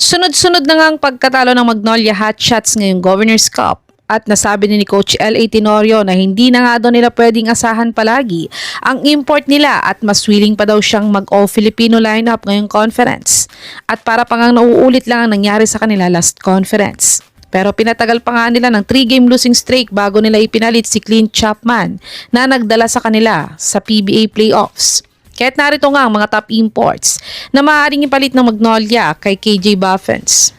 Sunod-sunod na nga ang pagkatalo ng Magnolia Hotshots ngayong Governor's Cup at nasabi ni Coach L.A. Tenorio na hindi na nga daw nila pwedeng asahan palagi ang import nila at mas willing pa daw siyang mag-all-Filipino lineup ngayong conference. At para pa ngang nauulit lang ang nangyari sa kanila last conference. Pero pinatagal pa nga nila ng 3-game losing streak bago nila ipinalit si Clint Chapman na nagdala sa kanila sa PBA playoffs. Kaya't narito nga ang mga top imports na maaaring ipalit ng Magnolia kay KJ Buffens.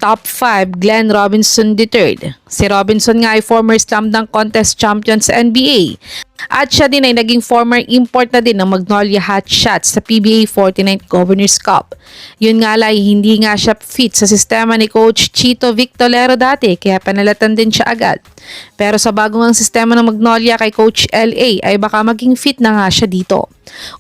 Top 5, Glenn Robinson III. Si Robinson nga ay former slam dunk contest champion sa NBA. At siya din ay naging former import na din ng Magnolia Hotshots sa PBA 49th Governor's Cup. Yun nga lang, hindi nga siya fit sa sistema ni Coach Chito Victolero dati kaya panalatan din siya agad. Pero sa bagong ang sistema ng Magnolia kay Coach LA ay baka maging fit na nga siya dito.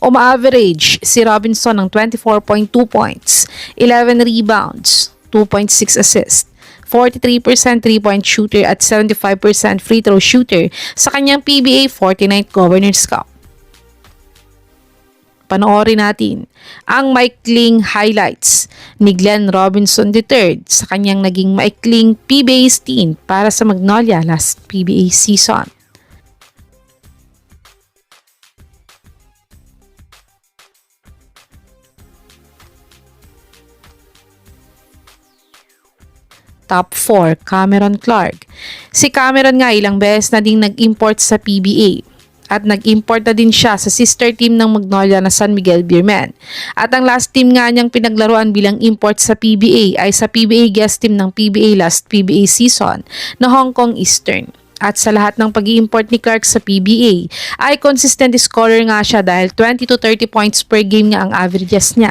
Uma-average si Robinson ng 24.2 points, 11 rebounds, 2.6 assists, 43% 3-point shooter at 75% free throw shooter sa kanyang PBA 49th Governor's Cup. Panoorin natin ang maikling highlights ni Glenn Robinson III sa kanyang naging maikling PBA stint para sa Magnolia last PBA season. Top 4, Cameron Clark. Si Cameron nga ilang beses na ding nag-import sa PBA at nag-import na din siya sa sister team ng Magnolia na San Miguel Beermen. At ang last team nga niyang pinaglaruan bilang import sa PBA ay sa PBA guest team ng PBA last PBA season na Hong Kong Eastern. At sa lahat ng pag-i-import ni Clark sa PBA ay consistent scorer nga siya dahil 20 to 30 points per game nga ang averages niya.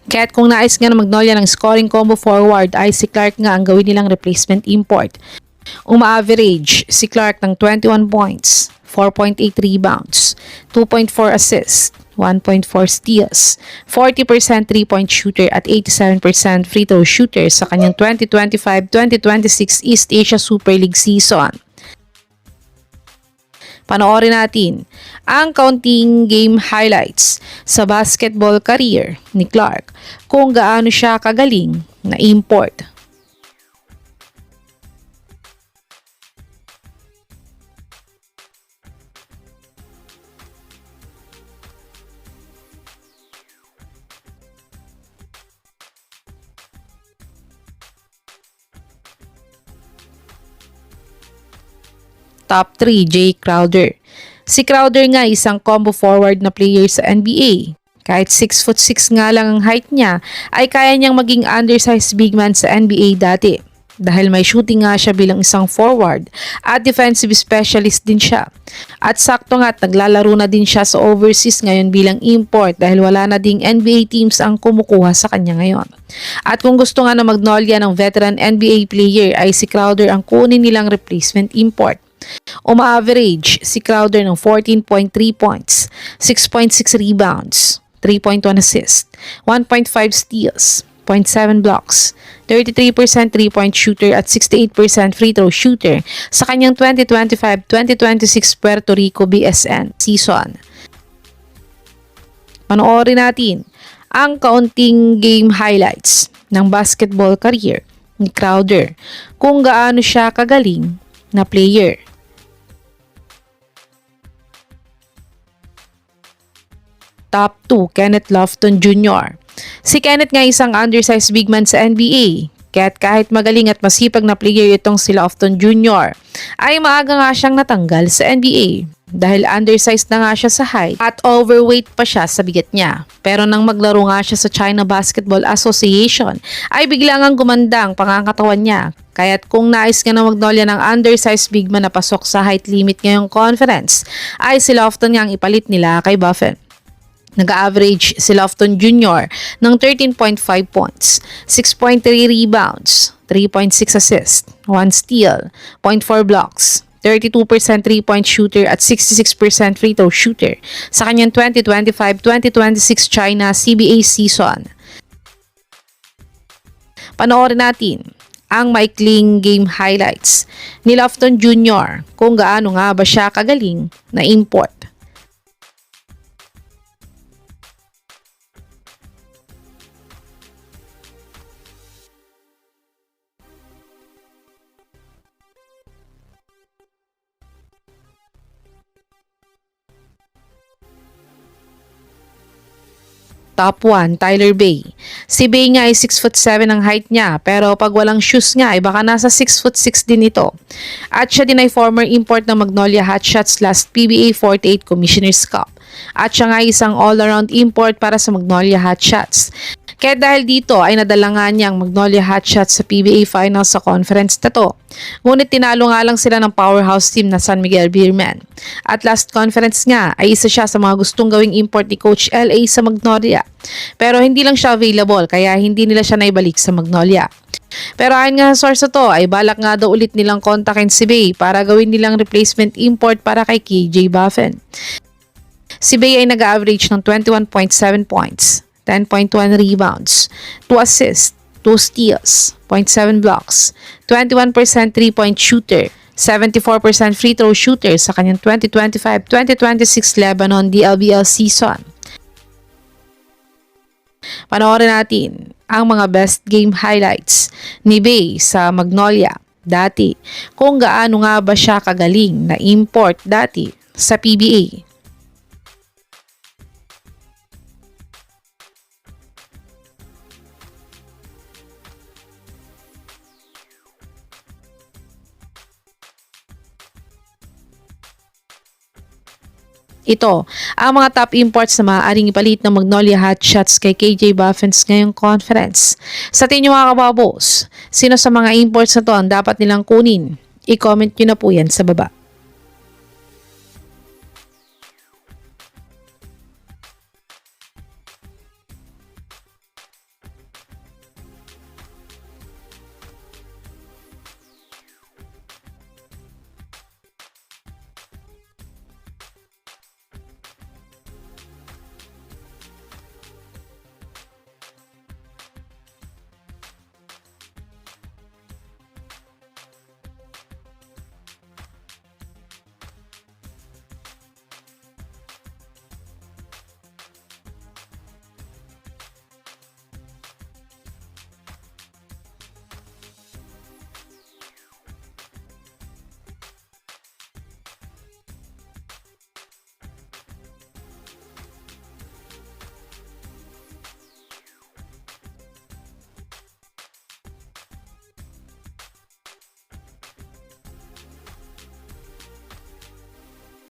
Kaya't kung nais nga ng Magnolia ng scoring combo forward ay si Clark nga ang gawin nilang replacement import. Uma-average si Clark ng 21 points, 4.8 rebounds, 2.4 assists, 1.4 steals, 40% 3-point shooter at 87% free throw shooter sa kanyang 2025-2026 East Asia Super League season. Panoorin natin ang kaunting game highlights sa basketball career ni Clark kung gaano siya kagaling na import. Top 3, Jay Crowder. Si Crowder nga isang combo forward na player sa NBA. Kahit 6'6" nga lang ang height niya, ay kaya niyang maging undersized big man sa NBA dati. Dahil may shooting nga siya bilang isang forward at defensive specialist din siya. At sakto nga at naglalaro na din siya sa overseas ngayon bilang import dahil wala na ding NBA teams ang kumukuha sa kanya ngayon. At kung gusto nga na Magnolia ng veteran NBA player ay si Crowder ang kunin nilang replacement import. Uma-average si Crowder ng 14.3 points, 6.6 rebounds, 3.1 assists, 1.5 steals, 0.7 blocks, 33% 3-point shooter at 68% free throw shooter sa kanyang 2025-2026 Puerto Rico BSN season. Panoorin natin ang kaunting game highlights ng basketball career ni Crowder kung gaano siya kagaling na player. Top 2, Kenneth Lofton Jr. Si Kenneth nga isang undersized big man sa NBA. Kaya't kahit magaling at masipag na player itong si Lofton Jr. ay maaga nga siyang natanggal sa NBA. Dahil undersized na nga siya sa height at overweight pa siya sa bigat niya. Pero nang maglaro nga siya sa China Basketball Association ay bigla ngang gumanda ang pangangatawan niya. Kaya't kung nais nga na Magnolia ng undersized big man na pasok sa height limit ngayong conference ay si Lofton nga ang ipalit nila kay Buffen. Nag-average si Lofton Jr. ng 13.5 points, 6.3 rebounds, 3.6 assists, 1 steal, 0.4 blocks, 32% 3-point shooter at 66% free throw shooter sa kanyang 2025-2026 China CBA season. Panoorin natin ang maikling game highlights ni Lofton Jr. kung gaano nga ba siya kagaling na import. Top 1, Tyler Bay. Si Bay nga ay 6'7" ang height niya, pero pag walang shoes nga ay baka nasa 6'6" din ito. At siya din ay former import ng Magnolia Hotshots last PBA 48 Commissioner's Cup. At siya nga ay isang all-around import para sa Magnolia Hotshots. Kaya dahil dito ay nadala nga niya ang Magnolia Hotshots sa PBA Finals sa conference na to. Ngunit tinalo nga lang sila ng powerhouse team na San Miguel Beermen. At last conference nga ay isa siya sa mga gustong gawing import ni Coach LA sa Magnolia. Pero hindi lang siya available kaya hindi nila siya naibalik sa Magnolia. Pero ayon nga sa source na to ay balak nga daw ulit nilang kontakin si Bay para gawin nilang replacement import para kay KJ Buffen. Si Bay ay nag-average ng 21.7 points, 10.1 rebounds, 2 assists, 2 steals, 0.7 blocks, 21% 3-point shooter, 74% free throw shooter sa kanyang 2025-2026 Lebanon DLBL season. Panoorin natin ang mga best game highlights ni Bay sa Magnolia dati, kung gaano nga ba siya kagaling na import dati sa PBA. Ito, ang mga top imports na maaaring ipalit ng Magnolia Hotshots kay KJ Buffens ngayong conference. Sa tingin nyo mga kababos, sino sa mga imports na to ang dapat nilang kunin? I-comment nyo na po yan sa baba.